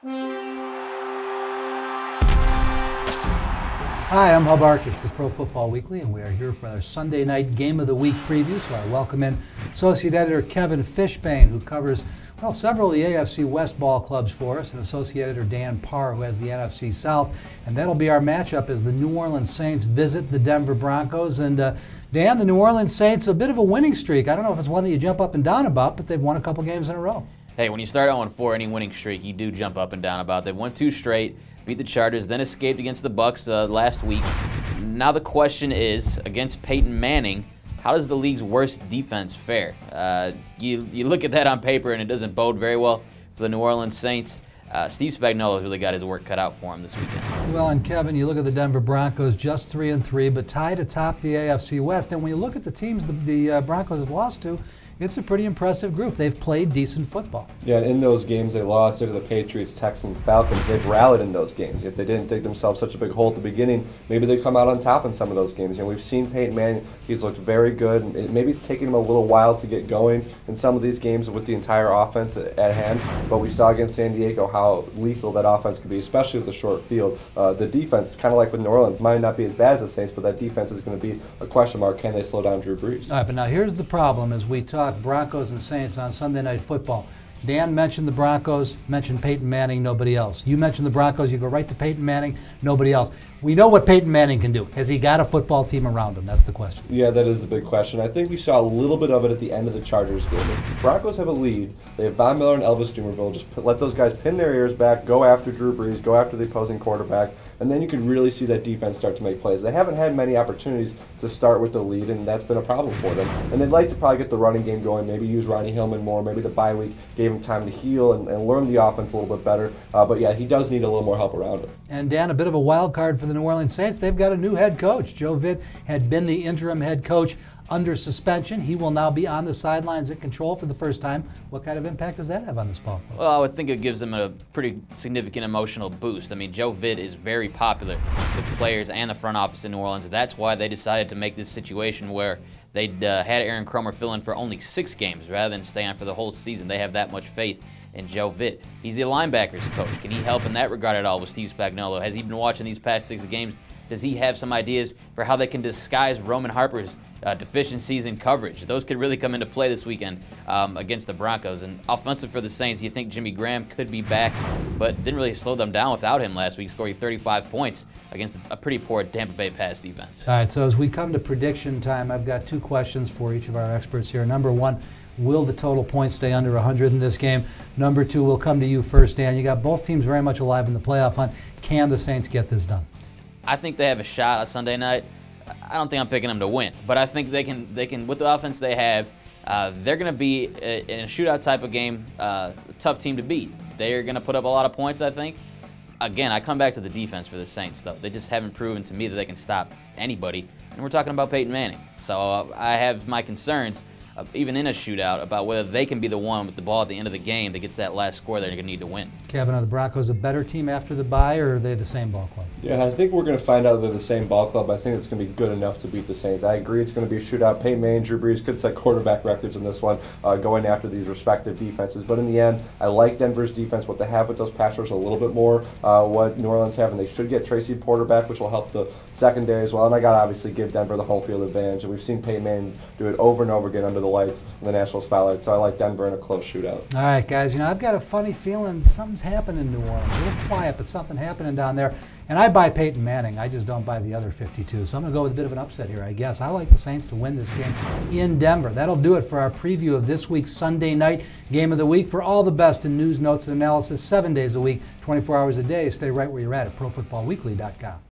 Hi, I'm Hub Arkush for Pro Football Weekly, and we are here for our Sunday night Game of the Week preview. So I welcome in Associate Editor Kevin Fishbane, who covers, well, several of the AFC West ball clubs for us, and Associate Editor Dan Parr, who has the NFC South. And that'll be our matchup as the New Orleans Saints visit the Denver Broncos. And Dan, the New Orleans Saints, a bit of a winning streak. I don't know if it's one that you jump up and down about, but they've won a couple games in a row. Hey, when you start 0-4, any winning streak, you do jump up and down about. They've won 2 straight, beat the Chargers, then escaped against the Bucs last week. Now the question is, against Peyton Manning, how does the league's worst defense fare? You look at that on paper, and it doesn't bode very well for the New Orleans Saints. Steve Spagnuolo's really got his work cut out for him this weekend. Well, and Kevin, you look at the Denver Broncos, just 3-3, but tied atop the AFC West. And when you look at the teams the Broncos have lost to, it's a pretty impressive group. They've played decent football. Yeah, and in those games they lost to the Patriots, Texans, Falcons. They've rallied in those games. If they didn't dig themselves such a big hole at the beginning, maybe they come out on top in some of those games. We've seen Peyton Manning. He's looked very good. And maybe it's taken him a little while to get going in some of these games with the entire offense at hand. But we saw against San Diego how lethal that offense could be, especially with the short field. The defense, kind of like with New Orleans, might not be as bad as the Saints, but that defense is going to be a question mark. Can they slow down Drew Brees? All right, but now here's the problem as we talk Broncos and Saints on Sunday Night Football. Dan mentioned the Broncos, mentioned Peyton Manning, nobody else. You mentioned the Broncos, you go right to Peyton Manning, nobody else. We know what Peyton Manning can do. Has he got a football team around him? That's the question. Yeah, that is the big question. I think we saw a little bit of it at the end of the Chargers game. If the Broncos have a lead, they have Von Miller and Elvis Dumervil. Just let those guys pin their ears back, go after Drew Brees, go after the opposing quarterback, and then you can really see that defense start to make plays. They haven't had many opportunities to start with the lead, and that's been a problem for them. And they'd like to probably get the running game going, maybe use Ronnie Hillman more, maybe the bye week gave him time to heal and learn the offense a little bit better. But yeah, he does need a little more help around him. And Dan, a bit of a wild card for the New Orleans Saints. They've got a new head coach. Joe VITT had been the interim head coach under suspension. He will now be on the sidelines at control for the first time. What kind of impact does that have on this ball club? Well, I would think it gives them a pretty significant emotional boost. I mean, Joe VITT is very popular with players and the front office in New Orleans. That's why they decided to make this situation where they'd had Aaron Kromer fill in for only 6 games rather than stay on for the whole season. They have that much faith in Joe VITT. He's the linebackers coach. Can he help in that regard at all with Steve Spagnuolo? Has he been watching these past 6 games? Does he have some ideas for how they can disguise Roman Harper's deficiencies in coverage? Those could really come into play this weekend against the Broncos. And offensive for the Saints, you think Jimmy Graham could be back, but didn't really slow them down without him last week, scoring 35 points against a pretty poor Tampa Bay pass defense. All right, so as we come to prediction time, I've got 2 questions for each of our experts here. Number 1, will the total points stay under 100 in this game? Number 2, we'll come to you first, Dan. You got both teams very much alive in the playoff hunt. Can the Saints get this done? I think they have a shot on Sunday night. I don't think I'm picking them to win, but I think they can with the offense they have, they're going to be in a shootout type of game, a tough team to beat. They're going to put up a lot of points, I think. Again, I come back to the defense for the Saints, though. They just haven't proven to me that they can stop anybody, and we're talking about Peyton Manning. So I have my concerns, even in a shootout, about whether they can be the one with the ball at the end of the game that gets that last score they're going to need to win. Kevin, are the Broncos a better team after the bye, or are they the same ball club? Yeah, I think we're going to find out they're the same ball club. I think it's going to be good enough to beat the Saints. I agree it's going to be a shootout. Peyton Manning, Drew Brees could set quarterback records in this one, going after these respective defenses. But in the end, I like Denver's defense, what they have with those pass rushers a little bit more, what New Orleans have, and they should get Tracy Porter back, which will help the secondary as well. And I got to obviously give Denver the home field advantage. And we've seen Peyton Manning do it over and over again under the lights in the national spotlight. So I like Denver in a close shootout. All right, guys, I've got a funny feeling something's happening in New Orleans. A little quiet, but something happening down there. And I buy Peyton Manning. I just don't buy the other 52. So I'm going to go with a bit of an upset here, I guess. I like the Saints to win this game in Denver. That'll do it for our preview of this week's Sunday night Game of the Week. For all the best in news, notes, and analysis 7 days a week, 24 hours a day, stay right where you're at ProFootballWeekly.com.